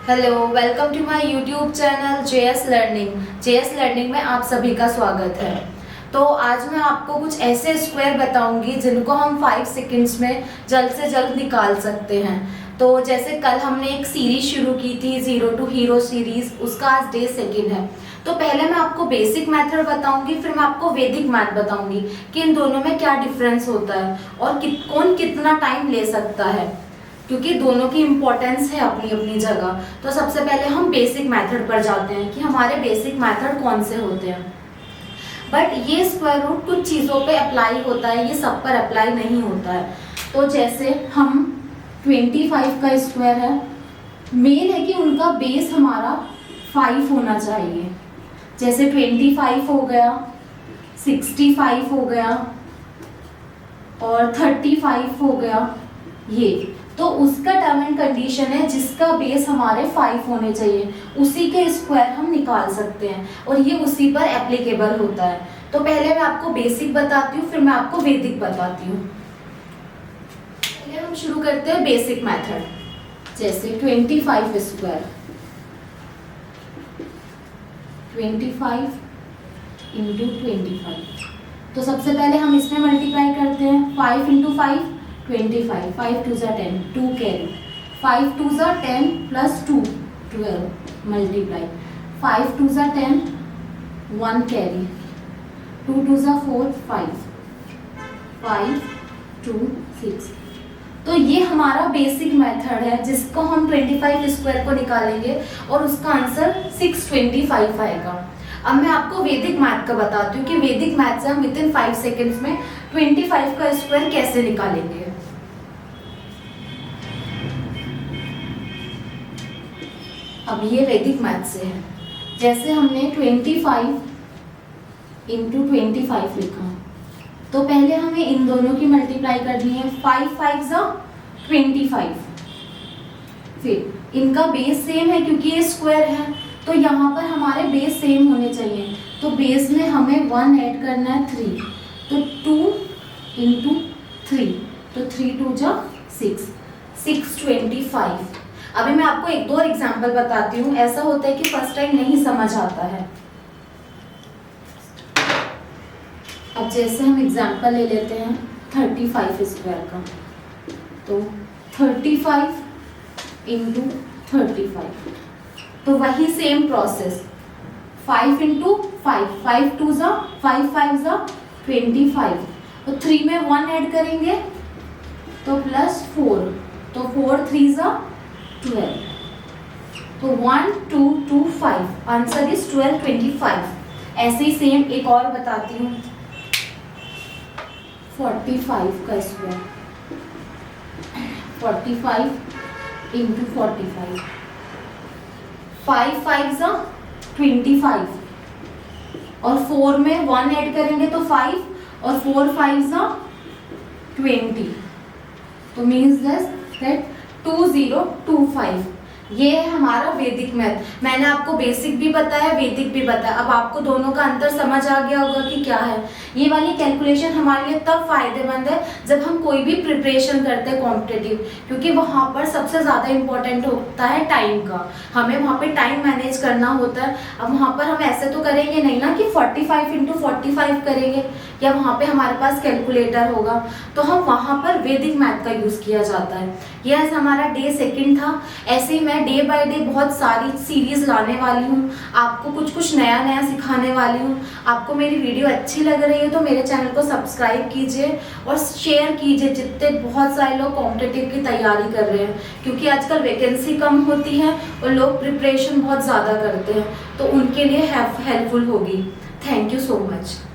Hello, welcome to my YouTube channel JS learning. JS learning में आप सभी का स्वागत है। तो आज मैं आपको कुछ ऐसे स्क्वायर बताऊंगी जिनको हम 5 सेकंड्स में जल्द से जल्द निकाल सकते हैं। तो जैसे कल हमने एक सीरीज शुरू की थी जीरो टू हीरो सीरीज, उसका आज डे सेकंड है। तो पहले मैं आपको बेसिक मेथड बताऊंगी, फिर मैं आपको वैदिक मैथ बताऊंगी कि इन दोनों में क्या डिफरेंस होता है और कौन कितना टाइम ले सकता है, क्योंकि दोनों की इम्पोर्टेंस है अपनी अपनी जगह। तो सबसे पहले हम बेसिक मेथड पर जाते हैं कि हमारे बेसिक मेथड कौन से होते हैं। बट ये स्क्वायर रूट कुछ चीज़ों पे अप्लाई होता है, ये सब पर अप्लाई नहीं होता है। तो जैसे हम 25 का स्क्वायर है, मेन है कि उनका बेस हमारा 5 होना चाहिए। जैसे 25 हो गया, 65 हो गया और 35 हो गया, ये तो उसका टर्म एंड कंडीशन है जिसका बेस हमारे 5 होने चाहिए, उसी के स्क्वायर हम निकाल सकते हैं और ये उसी पर एप्लीकेबल होता है। तो पहले मैं आपको बेसिक बताती हूँ, फिर मैं आपको वैदिक बताती हूँ। पहले हम शुरू करते हैं बेसिक मेथड। जैसे 25 स्क्वायर, 25 इंटू 25। तो सबसे पहले हम इसमें मल्टीप्लाई करते हैं। 5 इंटू 5 25, 5 2 ज़ा 10, 2 कैरी, 5 2 ज़ा 10 प्लस 2 12 मल्टीप्लाई, 5 2 ज़ा 10 1 कैरी, 2 2 ज़ा 4 5 5 2 6। तो ये हमारा बेसिक मेथड है जिसको हम 25 स्क्वायर को निकालेंगे और उसका आंसर 625 आएगा। अब मैं आपको वैदिक मैथ का बताती हूँ कि वैदिक मैथ से हम विद इन 5 सेकेंड्स में 25 का स्क्वायर कैसे निकालेंगे। अब ये वैदिक मैथ से है। जैसे हमने 25 इंटू 25 लिखा, तो पहले हमें इन दोनों की मल्टीप्लाई करनी है। 5 5 ज़ा 25, फिर इनका बेस सेम है क्योंकि ये स्क्वायर है, तो यहाँ पर हमारे बेस सेम होने चाहिए। तो बेस में हमें 1 ऐड करना है 3, तो 2 इंटू 3, तो 3 2 ज़ा 6, 625। अभी मैं आपको एक दो एग्जाम्पल बताती हूँ। ऐसा होता है कि फर्स्ट टाइम नहीं समझ आता है। अब जैसे हम एग्जाम्पल ले लेते हैं 35 स्क्वायर का, तो 35 इंटू 35, तो वही सेम प्रोसेस। 5 इंटू 5, 5 2 ज़ा 5 5 ज़ा 25, तो 3 में 1 ऐड करेंगे तो प्लस 4, तो 4 3 ज़ा 12, तो 1 2 2 5, आंसर इज 1225। ऐसे ही सेम एक और बताती हूँ 45 का स्क्वायर, 45 इंटू 45, 5 5 ज़ा 25 और 4 में 1 ऐड करेंगे तो 5 और 4 5 ज़ा 20, तो मीन्स दैट 2025। ये है हमारा वैदिक मैथ। मैंने आपको बेसिक भी बताया, वैदिक भी बताया। अब आपको दोनों का अंतर समझ आ गया होगा कि क्या है। ये वाली कैलकुलेशन हमारे लिए तब फायदेमंद है जब हम कोई भी प्रिपरेशन करते हैं कॉम्पिटिटिव, क्योंकि वहाँ पर सबसे ज़्यादा इम्पोर्टेंट होता है टाइम का। हमें वहाँ पे टाइम मैनेज करना होता है। अब वहाँ पर हम ऐसे तो करेंगे नहीं ना कि 45 इंटू 45 करेंगे, या वहाँ पे हमारे पास कैलकुलेटर होगा, तो हम वहाँ पर वैदिक मैथ का यूज़ किया जाता है। यह हमारा डे सेकंड था। ऐसे ही मैं डे बाय डे बहुत सारी सीरीज लाने वाली हूँ, आपको कुछ कुछ नया नया सिखाने वाली हूँ। आपको मेरी वीडियो अच्छी लग रही है तो मेरे चैनल को सब्सक्राइब कीजिए और शेयर कीजिए। जितने बहुत सारे लोग कॉम्पिटिटिव की तैयारी कर रहे हैं, क्योंकि आजकल वैकेंसी कम होती है और लोग प्रिपरेशन बहुत ज़्यादा करते हैं, तो उनके लिए हेल्पफुल होगी। Thank you so much.